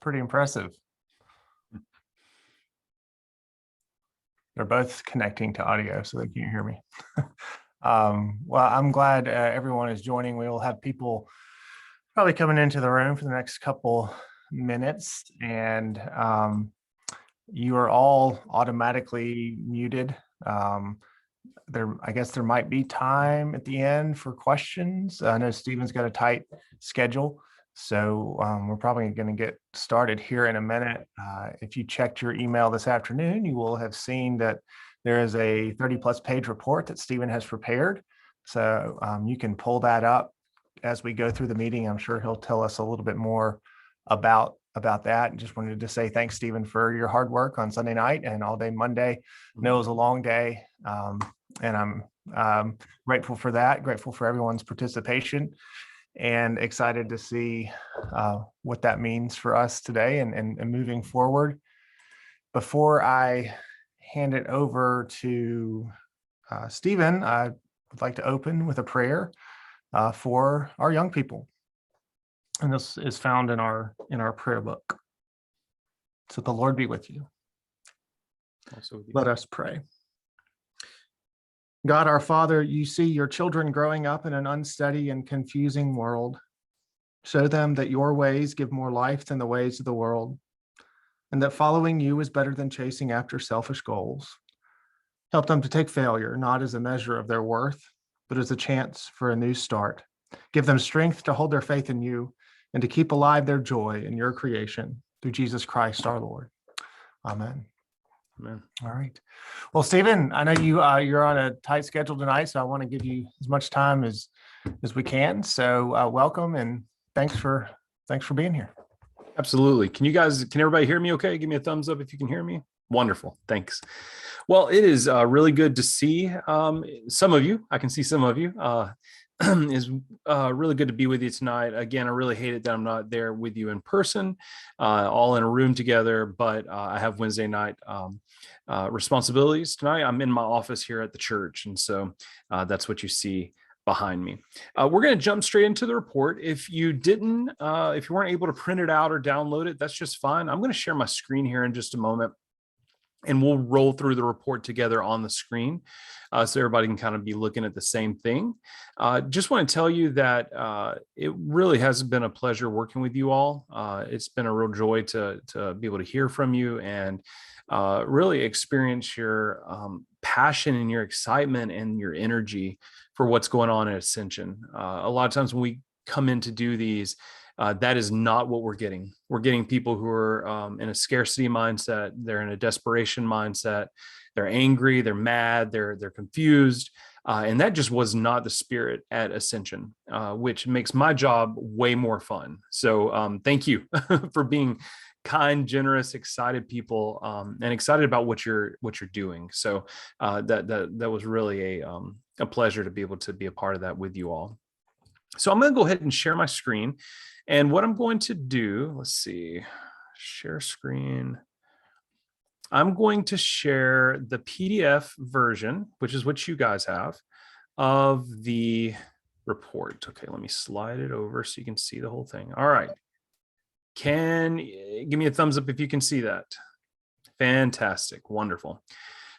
Pretty impressive. They're both connecting to audio, so they can't hear me. Well, I'm glad everyone is joining. We will have people probably coming into the room for the next couple minutes, and you are all automatically muted. I guess there might be time at the end for questions. I know Stephen's got a tight schedule, so we're probably going to get started here in a minute. If you checked your email this afternoon, you will have seen that there is a 30+ page report that Stephen has prepared. So you can pull that up as we go through the meeting. I'm sure he'll tell us a little bit more about that. And just wanted to say thanks, Stephen, for your hard work on Sunday night and all day Monday. I know it was a long day, and I'm grateful for that, grateful for everyone's participation, and excited to see what that means for us today and moving forward. Before I hand it over to Stephen, I would like to open with a prayer for our young people. And this is found in our prayer book. So the Lord be with you. Also with you. Let us pray. God, our Father, you see your children growing up in an unsteady and confusing world. Show them that your ways give more life than the ways of the world, and that following you is better than chasing after selfish goals. Help them to take failure not as a measure of their worth, but as a chance for a new start. Give them strength to hold their faith in you and to keep alive their joy in your creation through Jesus Christ, our Lord. Amen. Amen. All right. Well, Stephen, I know you're on a tight schedule tonight, so I want to give you as much time as we can. So welcome and thanks for being here. Absolutely. Can everybody hear me okay? Give me a thumbs up if you can hear me. Wonderful. Thanks. Well, it is really good to see some of you. I can see some of you. Is really good to be with you tonight. Again, I really hate it that I'm not there with you in person, all in a room together, but I have Wednesday night responsibilities tonight. I'm in my office here at the church, and so that's what you see behind me. We're going to jump straight into the report. If you weren't able to print it out or download it, that's just fine. I'm going to share my screen here in just a moment, and we'll roll through the report together on the screen so everybody can kind of be looking at the same thing. Just want to tell you that it really has been a pleasure working with you all. It's been a real joy to be able to hear from you and really experience your passion and your excitement and your energy for what's going on at Ascension. A lot of times when we come in to do these, that is not what we're getting. We're getting people who are in a scarcity mindset. They're in a desperation mindset. They're angry. They're mad. They're confused. And that just was not the spirit at Ascension, which makes my job way more fun. So thank you for being kind, generous, excited people, and excited about what you're doing. So that was really a pleasure to be able to be a part of that with you all. So I'm going to go ahead and share my screen. And what I'm going to do, let's see, share screen. I'm going to share the PDF version, which is what you guys have, of the report. Okay, let me slide it over so you can see the whole thing. All right. Give me a thumbs up if you can see that. Fantastic. Wonderful.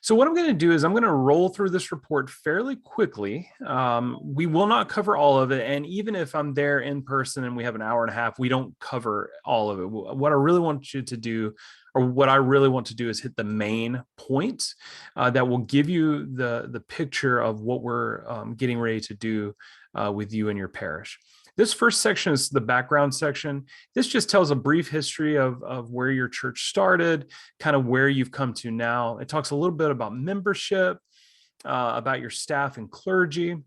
So what I'm going to do is I'm going to roll through this report fairly quickly. We will not cover all of it. And even if I'm there in person and we have an hour and a half, we don't cover all of it. What I really want you to do, or what I really want to do, is hit the main points that will give you the picture of what we're getting ready to do with you and your parish. This first section is the background section. This just tells a brief history of where your church started, kind of where you've come to now. It talks a little bit about membership, about your staff and clergy.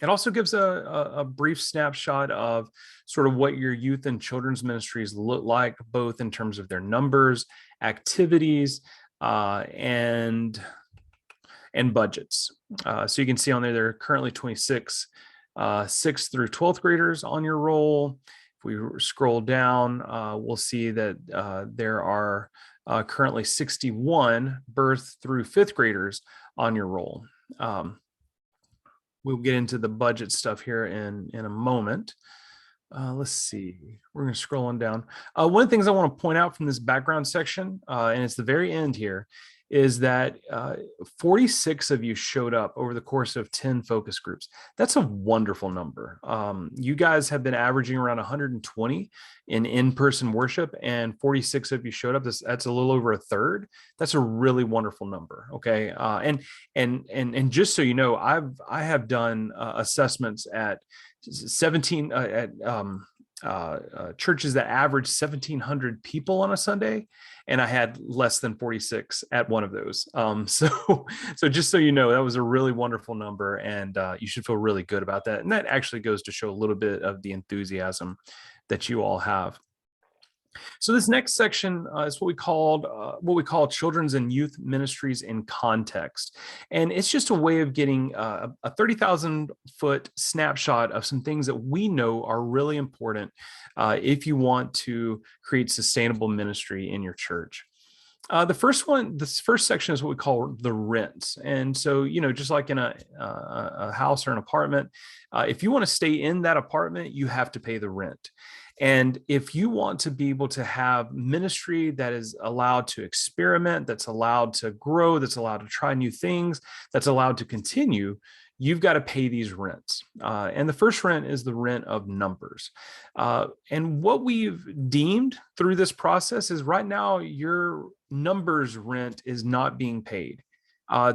It also gives a brief snapshot of sort of what your youth and children's ministries look like, both in terms of their numbers, activities, and budgets. So you can see on there are currently 26 6th through 12th graders on your roll. If we scroll down, we'll see that there are currently 61 birth through 5th graders on your roll. We'll get into the budget stuff here in a moment. Let's see. We're going to scroll on down. One of the things I want to point out from this background section, and it's the very end here, is that 46 of you showed up over the course of 10 focus groups. That's a wonderful number. You guys have been averaging around 120 in-person worship, and 46 of you showed up. That's a little over a third. That's a really wonderful number. Okay, and just so you know, I have done assessments at 17 churches that average 1,700 people on a Sunday, and I had less than 46 at one of those. So just so you know, that was a really wonderful number, and you should feel really good about that. And that actually goes to show a little bit of the enthusiasm that you all have. So this next section is what we call children's and youth ministries in context. And it's just a way of getting a 30,000-foot snapshot of some things that we know are really important if you want to create sustainable ministry in your church. This first section is what we call the rents. And so, just like in a house or an apartment, if you want to stay in that apartment, you have to pay the rent. And if you want to be able to have ministry that is allowed to experiment, that's allowed to grow, that's allowed to try new things, that's allowed to continue, you've got to pay these rents. And the first rent is the rent of numbers. And what we've deemed through this process is right now your numbers rent is not being paid.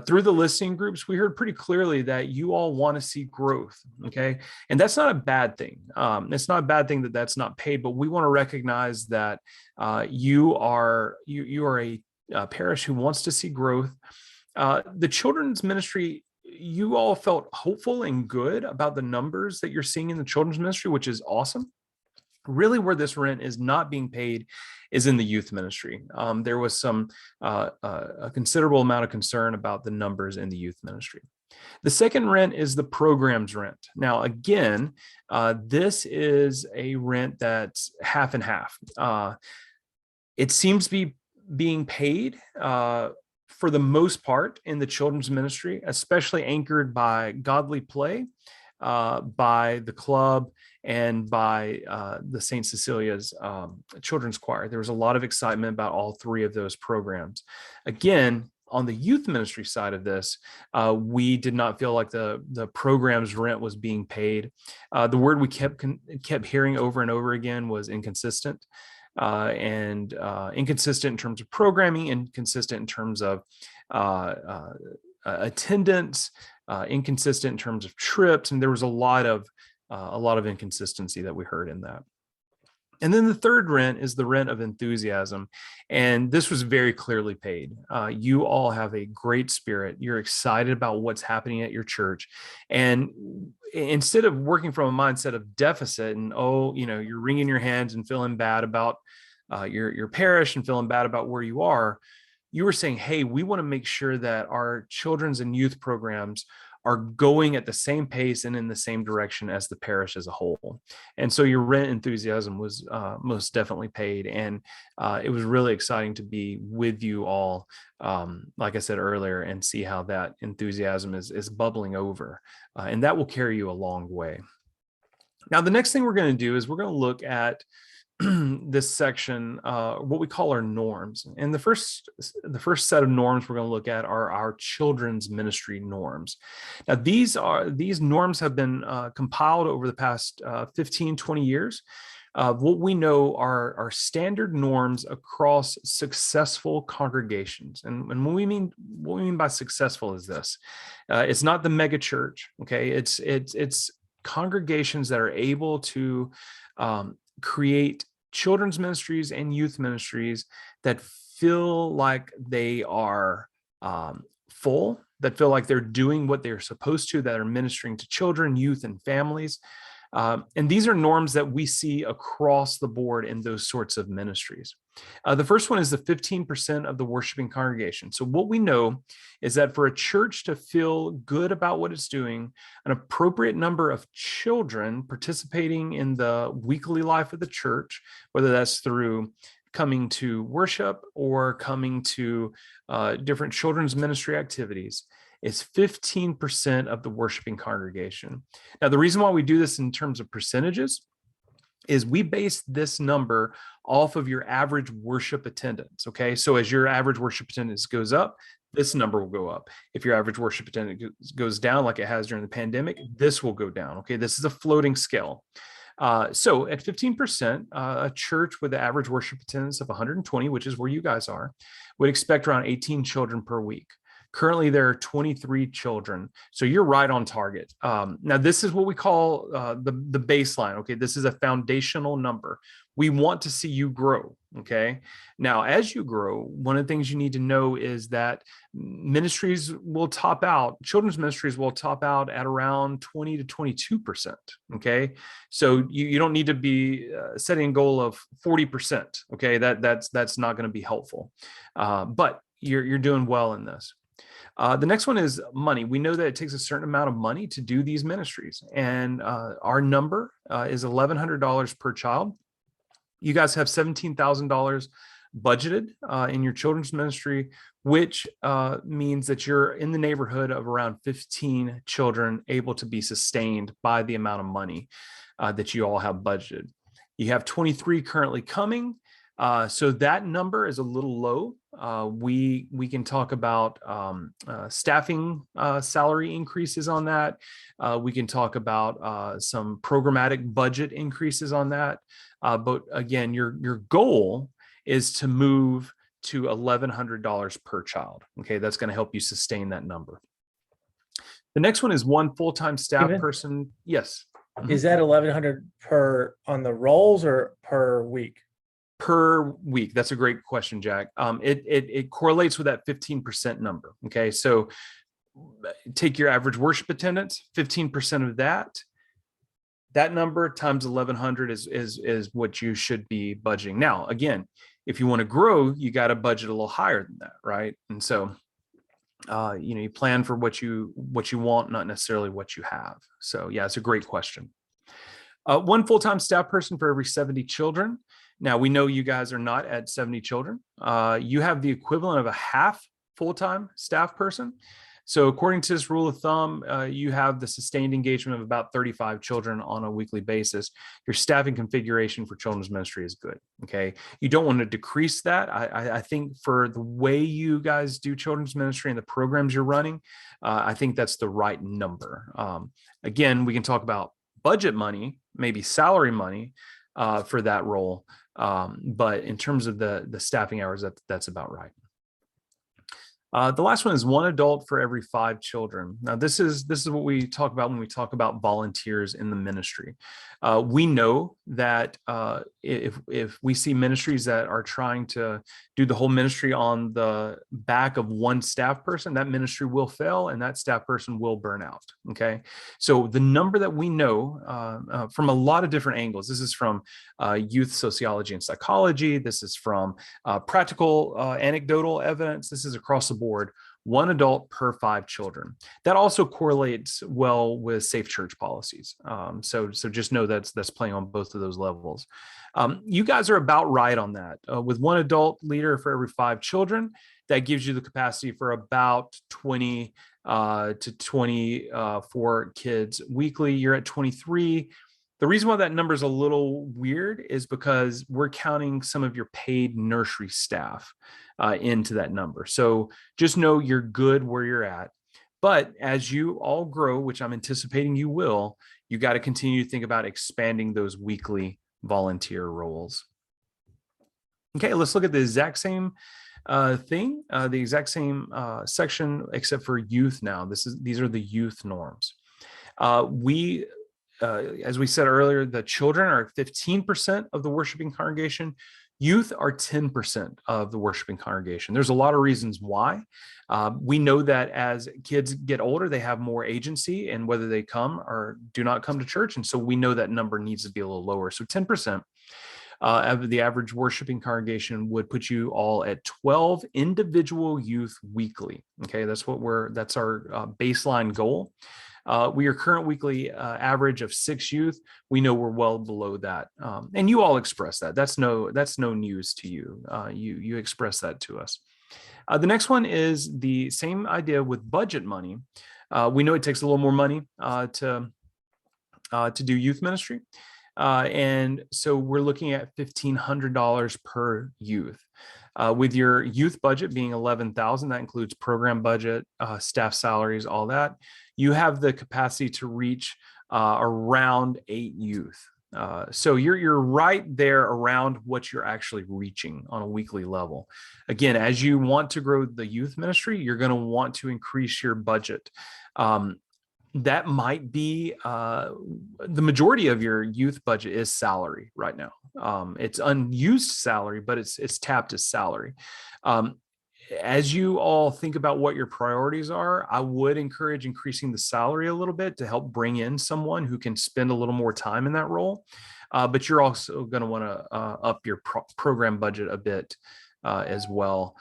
Through the listening groups, we heard pretty clearly that you all want to see growth, okay? And that's not a bad thing. It's not a bad thing that that's not paid, but we want to recognize that you are a parish who wants to see growth. The children's ministry, you all felt hopeful and good about the numbers that you're seeing in the children's ministry, which is awesome. Really, where this rent is not being paid is in the youth ministry. There was a considerable amount of concern about the numbers in the youth ministry. The second rent is the program's rent. Now, again, this is a rent that's half and half. It seems to be being paid for the most part in the children's ministry, especially anchored by Godly Play, by the club, and by the St. Cecilia's children's choir. There was a lot of excitement about all three of those programs. Again, on the youth ministry side of this, we did not feel like the program's rent was being paid. The word we kept hearing over and over again was inconsistent. And inconsistent in terms of programming, inconsistent in terms of attendance, inconsistent in terms of trips, and there was a lot of inconsistency that we heard in that. And then the third rent is the rent of enthusiasm, and this was very clearly paid. You all have a great spirit. You're excited about what's happening at your church, and instead of working from a mindset of deficit and you're wringing your hands and feeling bad about your parish and feeling bad about where you are, you were saying, hey, we want to make sure that our children's and youth programs are going at the same pace and in the same direction as the parish as a whole. And so your rent enthusiasm was most definitely paid. And it was really exciting to be with you all, like I said earlier, and see how that enthusiasm is bubbling over. And that will carry you a long way. Now, the next thing we're going to do is we're going to look at this section, what we call our norms. And the first set of norms we're going to look at are our children's ministry norms. Now, these norms have been compiled over the past 15, 20 years. What we know are standard norms across successful congregations. And what we mean by successful is this. It's not the mega church, okay? It's congregations that are able to create children's ministries and youth ministries that feel like they are full, that feel like they're doing what they're supposed to, that are ministering to children, youth, and families. And these are norms that we see across the board in those sorts of ministries. The first one is the 15% of the worshiping congregation. So what we know is that for a church to feel good about what it's doing, an appropriate number of children participating in the weekly life of the church, whether that's through coming to worship or coming to different children's ministry activities, is 15% of the worshiping congregation. Now, the reason why we do this in terms of percentages is we base this number off of your average worship attendance. Okay. So as your average worship attendance goes up, this number will go up. If your average worship attendance goes down, like it has during the pandemic, this will go down. Okay. This is a floating scale. So at 15%, a church with the average worship attendance of 120, which is where you guys are, would expect around 18 children per week. Currently, there are 23 children. So you're right on target. Now, this is what we call the baseline. Okay, this is a foundational number. We want to see you grow. Okay. Now, as you grow, one of the things you need to know is that ministries will top out, children's ministries will top out at around 20 to 22%. Okay. So you don't need to be setting a goal of 40%. Okay. That's not going to be helpful. But you're doing well in this. The next one is money. We know that it takes a certain amount of money to do these ministries, and our number is $1,100 per child. You guys have $17,000 budgeted in your children's ministry, which means that you're in the neighborhood of around 15 children able to be sustained by the amount of money that you all have budgeted. You have 23 currently coming. So that number is a little low. We can talk about staffing salary increases on that. We can talk about some programmatic budget increases on that. But again, your goal is to move to $1,100 per child. Okay, that's going to help you sustain that number. The next one is one full-time staff person. Yes. Is that 1,100 per on the rolls or per week? Per week. That's a great question, Jack. It correlates with that 15% number. Okay, so take your average worship attendance, 15% of that number times 1,100 is what you should be budgeting. Now, again, if you want to grow, you got to budget a little higher than that, right? And so, you plan for what you want, not necessarily what you have. So, yeah, it's a great question. One full-time staff person for every 70 children. Now, we know you guys are not at 70 children. You have the equivalent of a half full-time staff person. So according to this rule of thumb, you have the sustained engagement of about 35 children on a weekly basis. Your staffing configuration for children's ministry is good. Okay. You don't want to decrease that. I think for the way you guys do children's ministry and the programs you're running, I think that's the right number. Again, we can talk about budget money, maybe salary money for that role. But in terms of the staffing hours, that's about right. The last one is one adult for every 5 children. Now, this is what we talk about when we talk about volunteers in the ministry. We know that if we see ministries that are trying to do the whole ministry on the back of one staff person, that ministry will fail and that staff person will burn out. Okay, so the number that we know from a lot of different angles. This is from youth sociology and psychology. This is from practical anecdotal evidence. This is across the board. 1 adult per 5 children. That also correlates well with safe church policies. So just know that's playing on both of those levels. You guys are about right on that. With 1 adult leader for every 5 children, that gives you the capacity for about 20 to 24 kids weekly. You're at 23. The reason why that number is a little weird is because we're counting some of your paid nursery staff into that number. So just know you're good where you're at. But as you all grow, which I'm anticipating you will, you got to continue to think about expanding those weekly volunteer roles. Okay, let's look at the exact same thing, the exact same section, except for youth now. These are the youth norms. As we said earlier, the children are 15% of the worshiping congregation. Youth are 10% of the worshiping congregation. There's a lot of reasons why. We know that as kids get older, they have more agency in whether they come or do not come to church. And so we know that number needs to be a little lower. So 10% of the average worshiping congregation would put you all at 12 individual youth weekly. Okay, that's our baseline goal. We are current weekly average of 6 youth. We know we're well below that, and you all express that. That's no news to you. You express that to us. The next one is the same idea with budget money. We know it takes a little more money to do youth ministry. And so we're looking at $1,500 per youth. With your youth budget being $11,000, that includes program budget, staff salaries, all that. You have the capacity to reach around 8 youth. So you're right there around what you're actually reaching on a weekly level. Again, as you want to grow the youth ministry, you're going to want to increase your budget. That might be the majority of your youth budget is salary right now. It's unused salary, but it's tapped as salary. As you all think about what your priorities are, I would encourage increasing the salary a little bit to help bring in someone who can spend a little more time in that role. But you're also going to want to up your program budget a bit as well,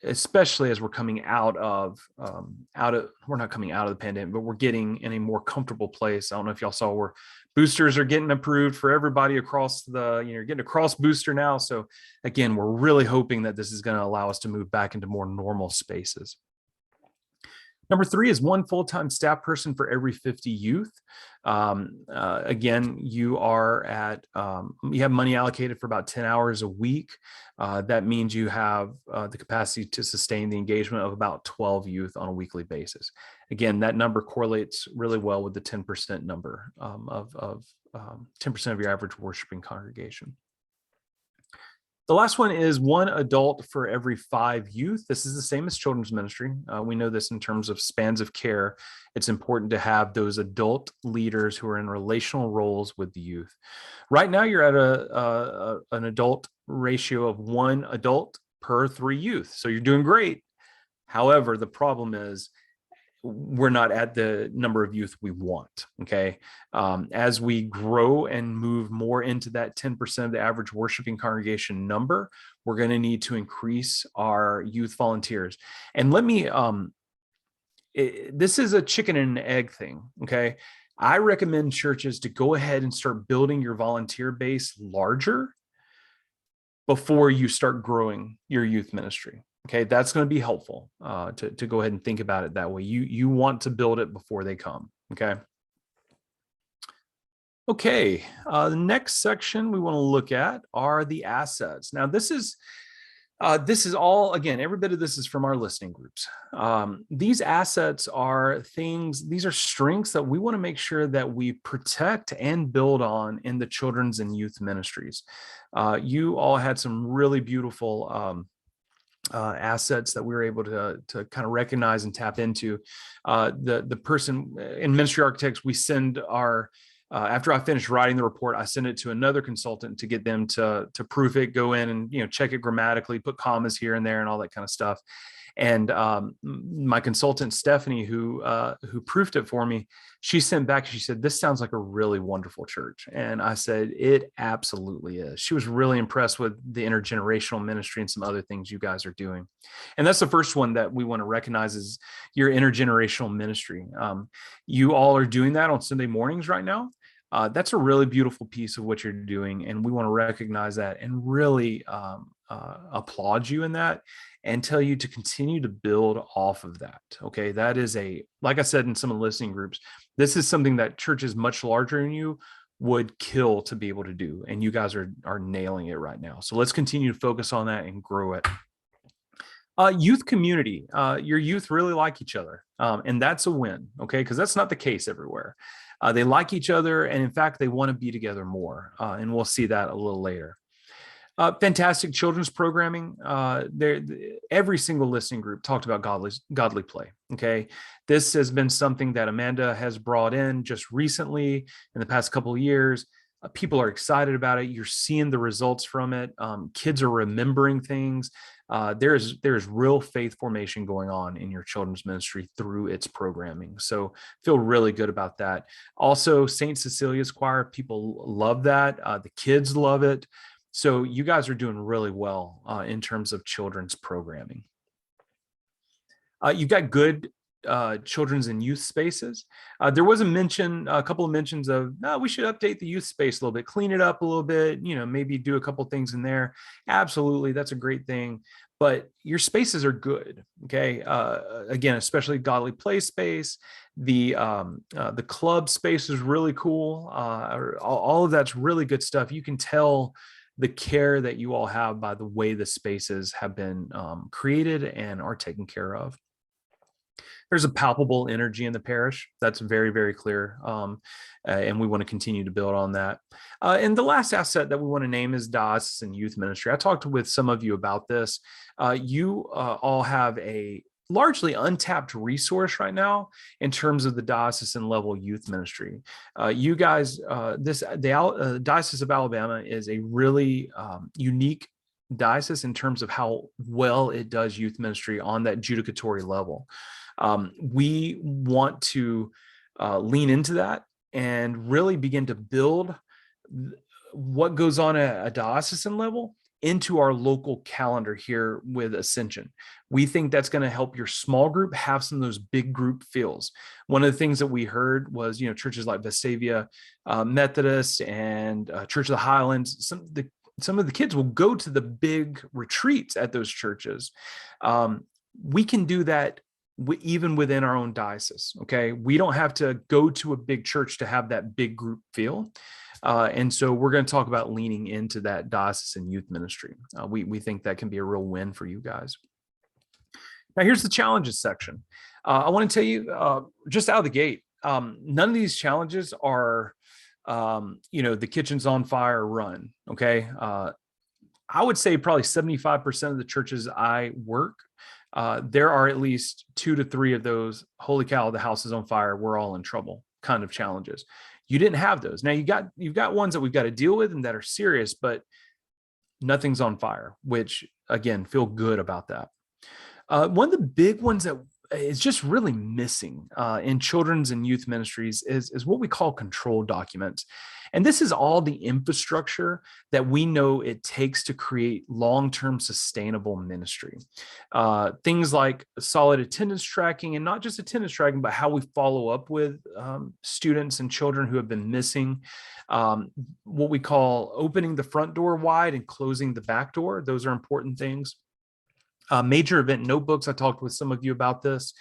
especially as we're coming out of we're not coming out of the pandemic, but we're getting in a more comfortable place. I don't know if y'all saw where boosters are getting approved for everybody across you're getting a cross booster now. So again, we're really hoping that this is going to allow us to move back into more normal spaces. Number 3 is 1 full-time staff person for every 50 youth. Again, you have money allocated for about 10 hours a week. That means you have the capacity to sustain the engagement of about 12 youth on a weekly basis. Again, that number correlates really well with the 10% number of 10% of your average worshiping congregation. The last one is 1 adult for every 5 youth. This is the same as children's ministry. We know this in terms of spans of care. It's important to have those adult leaders who are in relational roles with the youth. Right now, you're at an adult ratio of 1 adult per 3 youth. So you're doing great. However, the problem is we're not at the number of youth we want. Okay. As we grow and move more into that 10% of the average worshiping congregation number, we're going to need to increase our youth volunteers. And let me, this is a chicken and an egg thing. Okay. I recommend churches to go ahead and start building your volunteer base larger before you start growing your youth ministry. Okay, that's going to be helpful to go ahead and think about it that way. You want to build it before they come. Okay. Okay. The next section we want to look at are the assets. Now, this is all, again, every bit of this is from our listening groups. These assets are things, these are strengths that we want to make sure that we protect and build on in the children's and youth ministries. You all had some really beautiful assets that we were able to kind of recognize and tap into. The person in Ministry Architects, we send our, after I finish writing the report, I send it to another consultant to get them to proof it, go in and check it grammatically, put commas here and there and all that kind of stuff. And my consultant, Stephanie, who proofed it for me, she sent back, she said, "This sounds like a really wonderful church." And I said, "It absolutely is." She was really impressed with the intergenerational ministry and some other things you guys are doing. And that's the first one that we want to recognize is your intergenerational ministry. You all are doing that on Sunday mornings right now. That's a really beautiful piece of what you're doing. And we want to recognize that and really applaud you in that and tell you to continue to build off of that. Okay. That is like I said, in some of the listening groups, this is something that churches much larger than you would kill to be able to do. And you guys are nailing it right now. So let's continue to focus on that and grow it. Youth community, your youth really like each other. And that's a win. Okay. Because that's not the case everywhere. They like each other. And in fact, they want to be together more. And we'll see that a little later. Fantastic children's programming. Every single listening group talked about godly play. Okay. This has been something that Amanda has brought in just recently in the past couple of years. People are excited about it. You're seeing the results from it. Kids are remembering things. There's real faith formation going on in your children's ministry through its programming. So feel really good about that. Also, St. Cecilia's choir, people love that. The kids love it. So you guys are doing really well in terms of children's programming. You've got good children's and youth spaces. There was a couple of mentions of, no, we should update the youth space a little bit, clean it up a little bit, maybe do a couple things in there. Absolutely, that's a great thing. But your spaces are good, okay? Again, especially Godly Play space, the club space is really cool. All of that's really good stuff. You can tell the care that you all have by the way the spaces have been created and are taken care of. There's a palpable energy in the parish. That's very, very clear. And we want to continue to build on that. And the last asset that we want to name is diocesan youth ministry. I talked with some of you about this. You all have a largely untapped resource right now in terms of the diocesan level youth ministry. You guys, the Diocese of Alabama is a really unique diocese in terms of how well it does youth ministry on that judicatory level. We want to lean into that and really begin to build what goes on at a diocesan level into our local calendar here with Ascension. We think that's going to help your small group have some of those big group feels. One of the things that we heard was, churches like Vestavia Methodist and Church of the Highlands, some of the kids will go to the big retreats at those churches. We can do that even within our own diocese, okay? We don't have to go to a big church to have that big group feel. And so we're going to talk about leaning into that diocesan youth ministry. We think that can be a real win for you guys. Now, here's the challenges section. I want to tell you just out of the gate, none of these challenges are, the kitchen's on fire run, okay? I would say probably 75% of the churches I work, there are at least 2 to 3 of those, holy cow, the house is on fire, we're all in trouble kind of challenges. You didn't have those. Now you've got ones that we've got to deal with and that are serious, but nothing's on fire, which again, feel good about that. One of the big ones that is just really missing in children's and youth ministries is what we call control documents. And this is all the infrastructure that we know it takes to create long-term sustainable ministry. Things like solid attendance tracking, and not just attendance tracking, but how we follow up with students and children who have been missing. What we call opening the front door wide and closing the back door. Those are important things. Major event notebooks. I talked with some of you about this,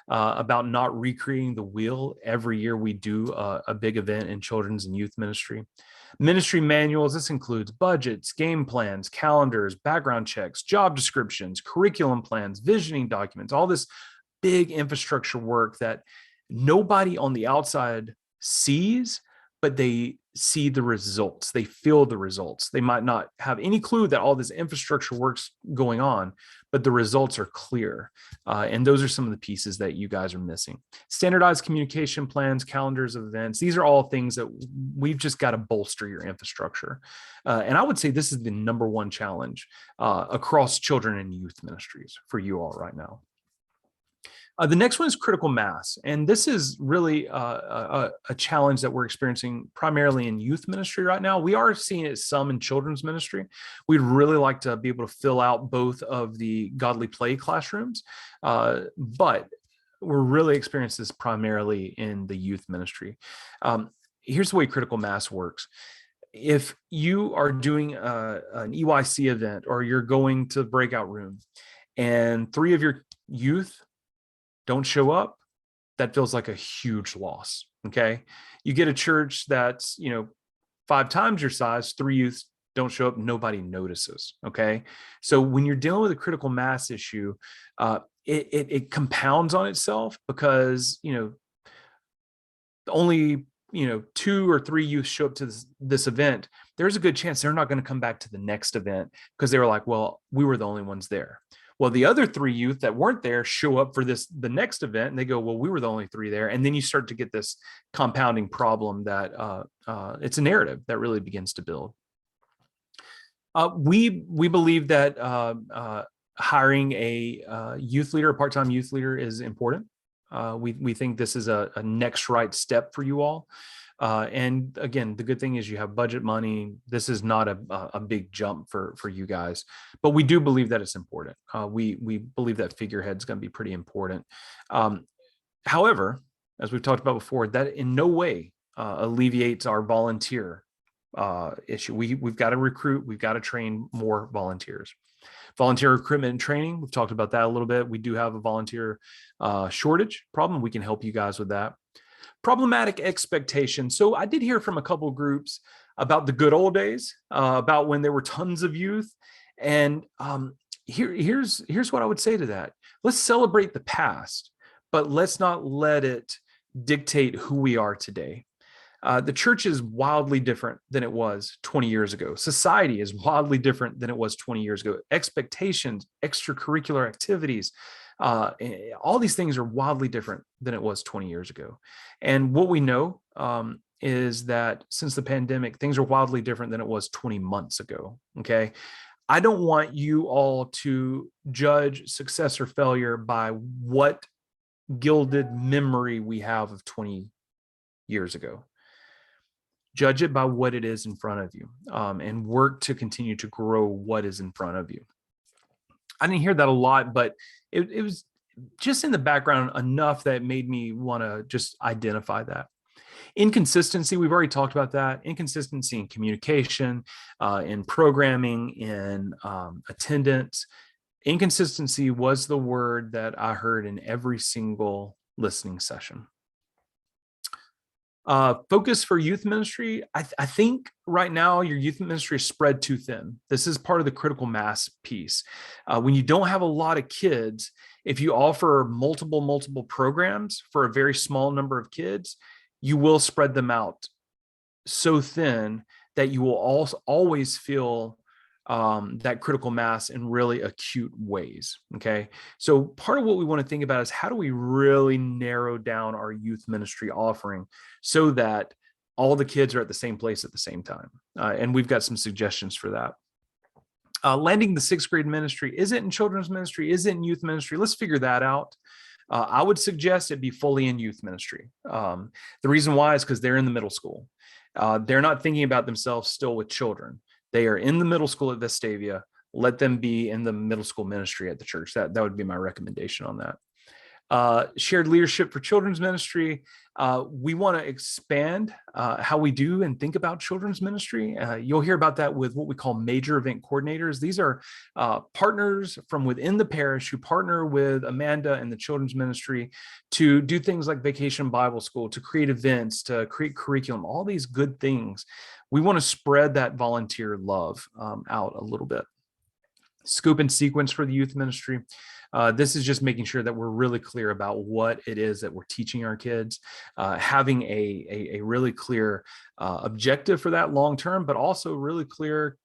about not recreating the wheel. Every year we do a big event in children's and youth ministry. Ministry manuals. This includes budgets, game plans, calendars, background checks, job descriptions, curriculum plans, visioning documents, all this big infrastructure work that nobody on the outside sees, but they see the results. They feel the results. They might not have any clue that all this infrastructure work's going on, but the results are clear. And those are some of the pieces that you guys are missing. Standardized communication plans, calendars of events. These are all things that we've just got to bolster your infrastructure. And I would say this is the number one challenge across children and youth ministries for you all right now. The next one is critical mass. And this is really a challenge that we're experiencing primarily in youth ministry right now. We are seeing it some in children's ministry. We'd really like to be able to fill out both of the Godly Play classrooms, but we're really experiencing this primarily in the youth ministry. Here's the way critical mass works. If you are doing an EYC event, or you're going to the breakout room and 3 of your youth don't show up, that feels like a huge loss. Okay. You get a church that's, 5 times your size, 3 youths don't show up, nobody notices. Okay. So when you're dealing with a critical mass issue, it compounds on itself because, only, 2 or 3 youth show up to this event. There's a good chance they're not going to come back to the next event because they were like, well, we were the only ones there. Well, the other 3 youth that weren't there show up for the next event, and they go, well, we were the only 3 there. And then you start to get this compounding problem that it's a narrative that really begins to build. We believe that hiring a youth leader, a part-time youth leader, is important. We think this is a next right step for you all. And again, the good thing is you have budget money. This is not a big jump for you guys, but we do believe that it's important. We believe that figurehead is going to be pretty important. However, as we've talked about before, that in no way alleviates our volunteer issue. We've got to recruit, we've got to train more volunteers. Volunteer recruitment and training, we've talked about that a little bit. We do have a volunteer shortage problem. We can help you guys with that. Problematic expectations. So I did hear from a couple groups about the good old days, about when there were tons of youth. And here's what I would say to that. Let's celebrate the past, but let's not let it dictate who we are today. The church is wildly different than it was 20 years ago. Society is wildly different than it was 20 years ago. Expectations, extracurricular activities, all these things are wildly different than it was 20 years ago. And what we know is that since the pandemic, things are wildly different than it was 20 months ago. Okay. I don't want you all to judge success or failure by what gilded memory we have of 20 years ago. Judge it by what it is in front of you, and work to continue to grow what is in front of you. I didn't hear that a lot, but it was just in the background enough that made me want to just identify that. Inconsistency, we've already talked about that. Inconsistency in communication, in programming, in attendance. Inconsistency was the word that I heard in every single listening session. Focus for youth ministry. I think right now your youth ministry is spread too thin. This is part of the critical mass piece. When you don't have a lot of kids, if you offer multiple programs for a very small number of kids, you will spread them out so thin that you will also always feel that critical mass in really acute ways. Okay. So part of what we want to think about is how do we really narrow down our youth ministry offering so that all the kids are at the same place at the same time. And we've got some suggestions for that. Landing the 6th grade ministry. Is it in children's ministry? Is it in youth ministry? Let's figure that out. I would suggest it be fully in youth ministry. The reason why is because they're in the middle school. They're not thinking about themselves still with children. They are in the middle school at Vestavia. Let them be in the middle school ministry at the church. That would be my recommendation on that. Shared leadership for children's ministry. We want to expand how we do and think about children's ministry. You'll hear about that with what we call major event coordinators. These are partners from within the parish who partner with Amanda and the children's ministry to do things like Vacation Bible School, to create events, to create curriculum, all these good things. We want to spread that volunteer love out a little bit. Scope and sequence for the youth ministry. This is just making sure that we're really clear about what it is that we're teaching our kids, having a really clear objective for that long term, but also really clear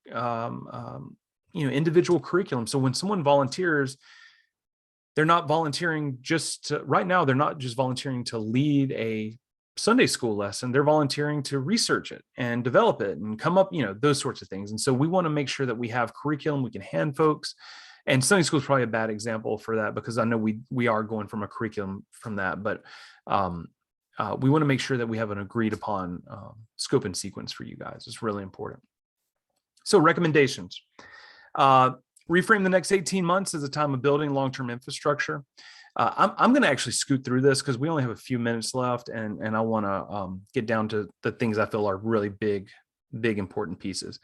individual curriculum. So when someone volunteers, they're not volunteering right now, they're not just volunteering to lead a Sunday school lesson. They're volunteering to research it and develop it and come up, those sorts of things. And so we want to make swant to make sure that we have curriculum we can hand folks. And Sunday school is probably a bad example for that because I know we are going from a curriculum from that, but we want to make sure that we have an agreed upon scope and sequence for you guys. It's really important. So recommendations. Reframe the next 18 months as a time of building long-term infrastructure. I'm going to actually scoot through this because we only have a few minutes left, and I want to get down to the things I feel are really big, important pieces.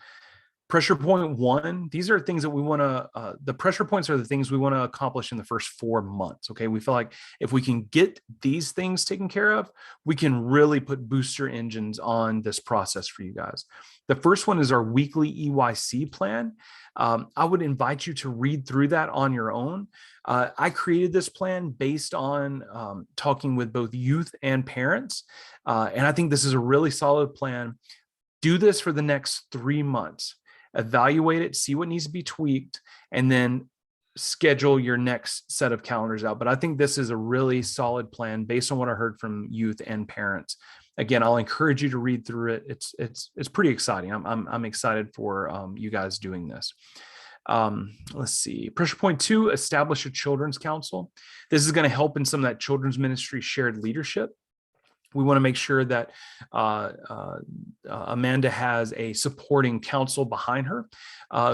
Pressure point 1, these are things that we want to, the pressure points are the things we want to accomplish in the first 4 months. Okay. We feel like if we can get these things taken care of, we can really put booster engines on this process for you guys. The first one is our weekly EYC plan. I would invite you to read through that on your own. I created this plan based on talking with both youth and parents. And I think this is a really solid plan. Do this for the next 3 months. Evaluate it, see what needs to be tweaked, and then schedule your next set of calendars out. But I think this is a really solid plan based on what I heard from youth and parents. Again, I'll encourage you to read through it. It's pretty exciting. I'm excited for you guys doing this. Let's see. Pressure point 2, establish a children's council. This is going to help in some of that children's ministry shared leadership. We want to make sure that Amanda has a supporting council behind her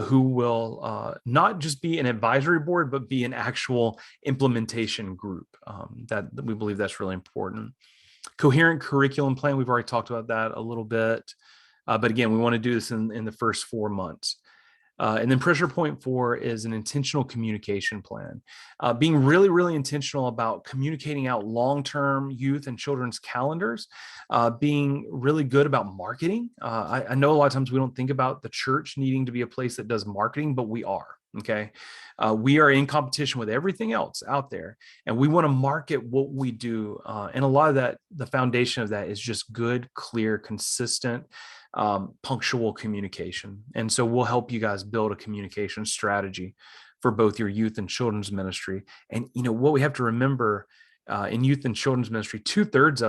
who will not just be an advisory board, but be an actual implementation group. That we believe that's really important. Coherent curriculum plan, we've already talked about that a little bit. But again, we want to do this in the first 4 months. And then pressure point 4 is an intentional communication plan, being really, really intentional about communicating out long-term youth and children's calendars, being really good about marketing. I know a lot of times we don't think about the church needing to be a place that does marketing, but we are. Okay. We are in competition with everything else out there, and we want to market what we do. And a lot of that, the foundation of that is just good, clear, consistent, punctual communication. And so we'll help you guys build a communication strategy for both your youth and children's ministry. And what we have to remember in youth and children's ministry, 2/3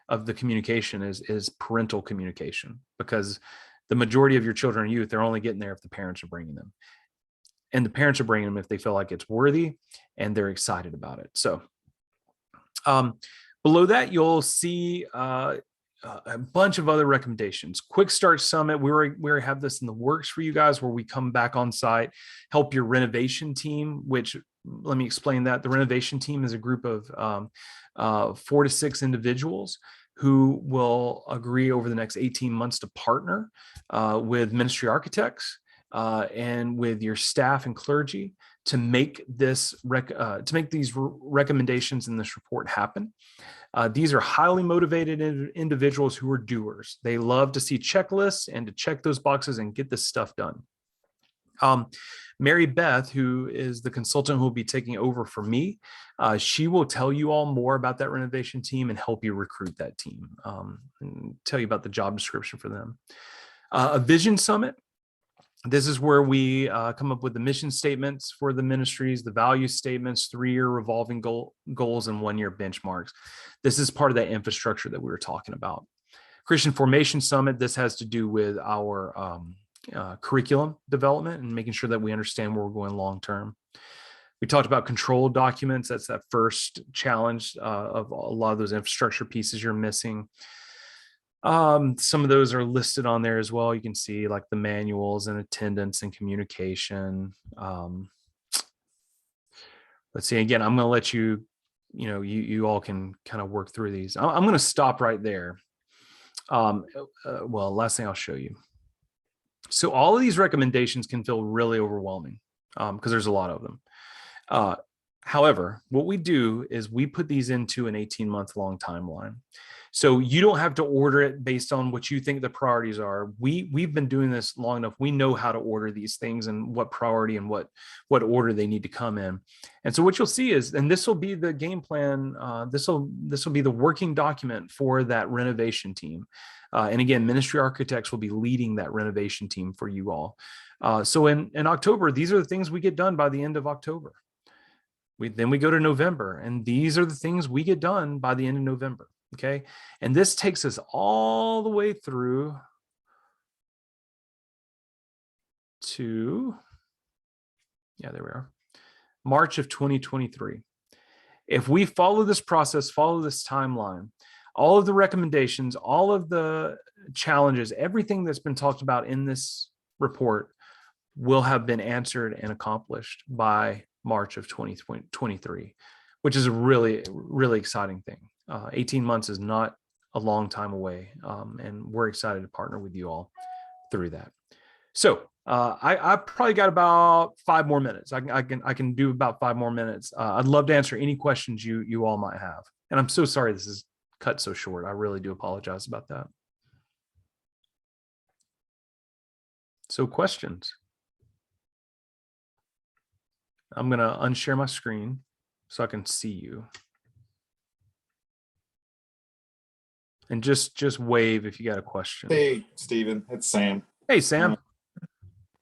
of the communication is parental communication, because the majority of your children and youth, they're only getting there if the parents are bringing them. And the parents are bringing them if they feel like it's worthy and they're excited about it. So below that, you'll see a bunch of other recommendations. Quick Start Summit, we already have this in the works for you guys, where we come back on site, help your renovation team, which, let me explain that. The renovation team is a group of 4 to 6 individuals who will agree over the next 18 months to partner with ministry architects and with your staff and clergy to make these recommendations in this report happen. These are highly motivated individuals who are doers. They love to see checklists and to check those boxes and get this stuff done. Mary Beth, who is the consultant who will be taking over for me, she will tell you all more about that renovation team and help you recruit that team, and tell you about the job description for them. A vision summit. This is where we come up with the mission statements for the ministries, the value statements, 3-year revolving goals, and 1-year benchmarks. This is part of that infrastructure that we were talking about. Christian Formation Summit. This has to do with our curriculum development and making sure that we understand where we're going long term. We talked about control documents. That's that first challenge of a lot of those infrastructure pieces you're missing. Some of those are listed on there as well. You can see like the manuals and attendance and communication. Let's see, again, I'm going to let you, you all can kind of work through these. I'm going to stop right there. Well, last thing I'll show you. So all of these recommendations can feel really overwhelming because there's a lot of them. However, what we do is we put these into an 18-month long timeline. So you don't have to order it based on what you think the priorities are. We've been doing this long enough. We know how to order these things and what priority and what order they need to come in. And so what you'll see is, and this will be the game plan. This will be the working document for that renovation team. And again, ministry architects will be leading that renovation team for you all. So in October, these are the things we get done by the end of October. Then we go to November, and these are the things we get done by the end of November. Okay. And this takes us all the way through to, there we are, March of 2023. If we follow this process, follow this timeline, all of the recommendations, all of the challenges, everything that's been talked about in this report will have been answered and accomplished by March of 2023, which is a really, really exciting thing. 18 months is not a long time away, and we're excited to partner with you all through that. So I probably got about 5 more minutes. I can do about 5 more minutes. I'd love to answer any questions you all might have. And I'm so sorry this is cut so short. I really do apologize about that. So questions? I'm going to unshare my screen so I can see you. And just wave if you got a question. Hey, Stephen, it's Sam. Hey, Sam.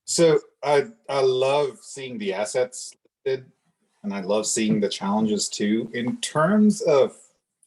So I love seeing the assets listed, and I love seeing the challenges too. In terms of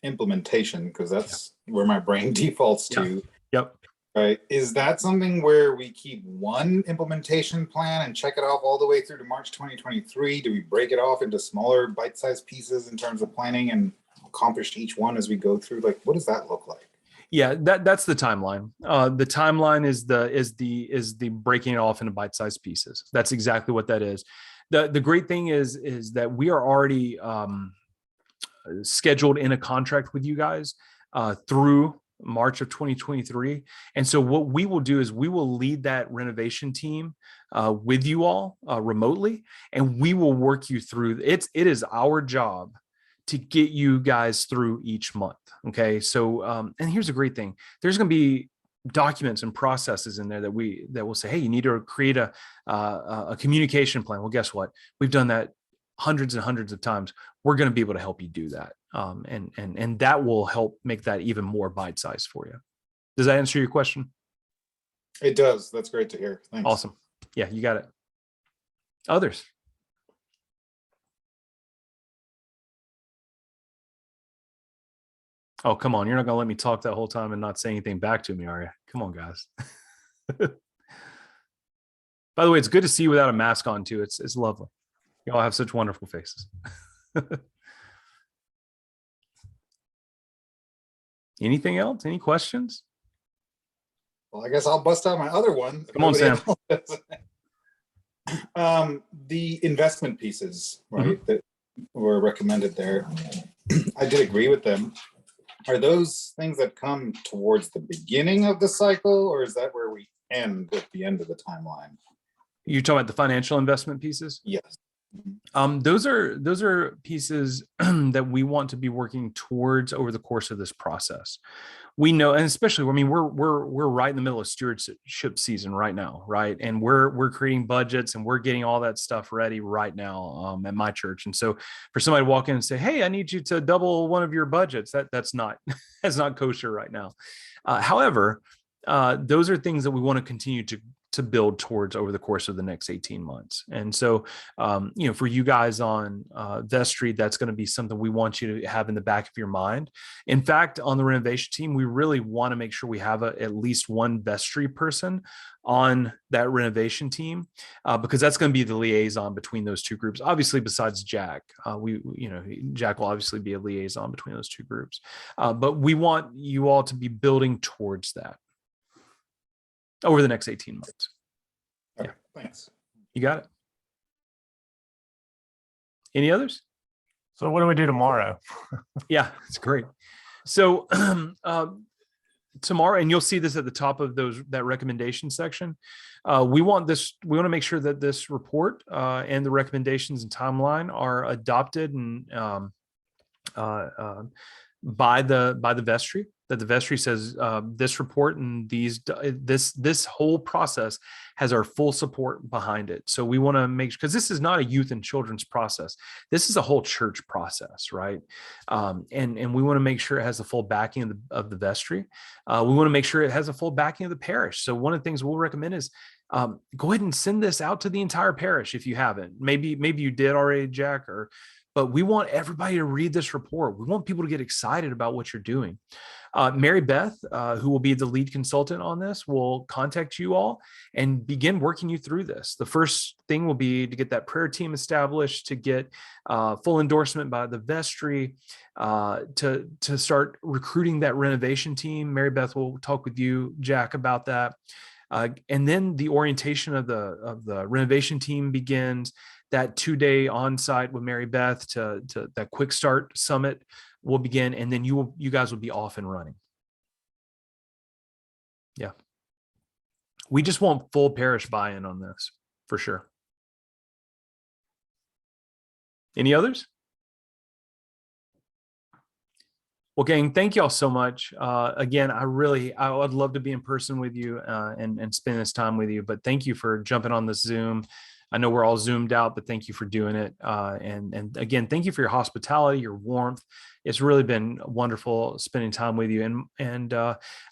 implementation, because that's where my brain defaults to. Yep. Right. Is that something where we keep one implementation plan and check it off all the way through to March 2023? Do we break it off into smaller bite-sized pieces in terms of planning and accomplish each one as we go through? Like, what does that look like? Yeah, that's the timeline. The timeline is the breaking it off into bite-sized pieces. That's exactly what that is. The great thing is that we are already scheduled in a contract with you guys through March of 2023. And so what we will do is we will lead that renovation team with you all remotely, and we will work you through. It is our job to get you guys through each month. Okay. So, and here's a great thing. There's going to be documents and processes in there that will say, hey, you need to create a communication plan. Well, guess what? We've done that hundreds and hundreds of times. We're going to be able to help you do that. And that will help make that even more bite-sized for you. Does that answer your question? It does. That's great to hear. Thanks. Awesome. Yeah, you got it. Others? Oh, come on. You're not going to let me talk that whole time and not say anything back to me, are you? Come on, guys. By the way, it's good to see you without a mask on too. It's lovely. You all have such wonderful faces. Anything else? Any questions? Well, I guess I'll bust out my other one. Come on, Sam. The investment pieces, right, that were recommended there. I did agree with them. Are those things that come towards the beginning of the cycle, or is that where we end at the end of the timeline? You're talking about the financial investment pieces? Yes. Those are pieces that we want to be working towards over the course of this process. We know, and especially, I mean, we're right in the middle of stewardship season right now, right? And we're creating budgets and we're getting all that stuff ready right now at my church. And so, for somebody to walk in and say, "Hey, I need you to double one of your budgets," that's not kosher right now. However, those are things that we want to continue to build towards over the course of the next 18 months. And so, for you guys on vestry, that's going to be something we want you to have in the back of your mind. In fact, on the renovation team, we really want to make sure we have at least one vestry person on that renovation team, because that's going to be the liaison between those two groups. Obviously, besides Jack, Jack will obviously be a liaison between those two groups. But we want you all to be building towards that over the next 18 months. Okay, thanks. You got it. Any others? So what do we do tomorrow? Yeah, it's great. So tomorrow, and you'll see this at the top of that recommendation section. We want to make sure that this report and the recommendations and timeline are adopted and by the vestry, that the vestry says this report and this whole process has our full support behind it. So we want to make sure, because this is not a youth and children's process. This is a whole church process, right? And we want to make sure it has the full backing of the vestry. We want to make sure it has a full backing of the parish. So one of the things we'll recommend is go ahead and send this out to the entire parish if you haven't. Maybe you did already, Jack, but we want everybody to read this report. We want people to get excited about what you're doing. Mary Beth, who will be the lead consultant on this, will contact you all and begin working you through this. The first thing will be to get that prayer team established, to get full endorsement by the vestry, to start recruiting that renovation team. Mary Beth will talk with you, Jack, about that. And then the orientation of the renovation team begins. That 2-day on-site with Mary Beth to that quick start summit will begin, and then you guys will be off and running. Yeah. We just want full parish buy-in on this, for sure. Any others? Well, gang, thank you all so much. Again, I would love to be in person with you and spend this time with you, but thank you for jumping on this Zoom. I know we're all zoomed out, but thank you for doing it. And again, thank you for your hospitality, your warmth. It's really been wonderful spending time with you. And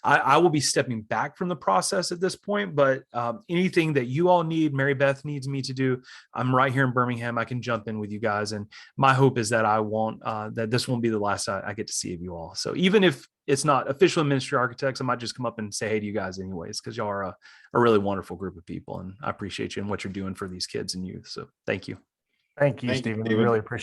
I will be stepping back from the process at this point, but anything that you all need, Mary Beth needs me to do, I'm right here in Birmingham. I can jump in with you guys. And my hope is that that this won't be the last I get to see of you all. So even if it's not official ministry architects, I might just come up and say hey to you guys anyways, because y'all are a really wonderful group of people. And I appreciate you and what you're doing for these kids and youth. So thank you. Thank you, Stephen. We really appreciate it.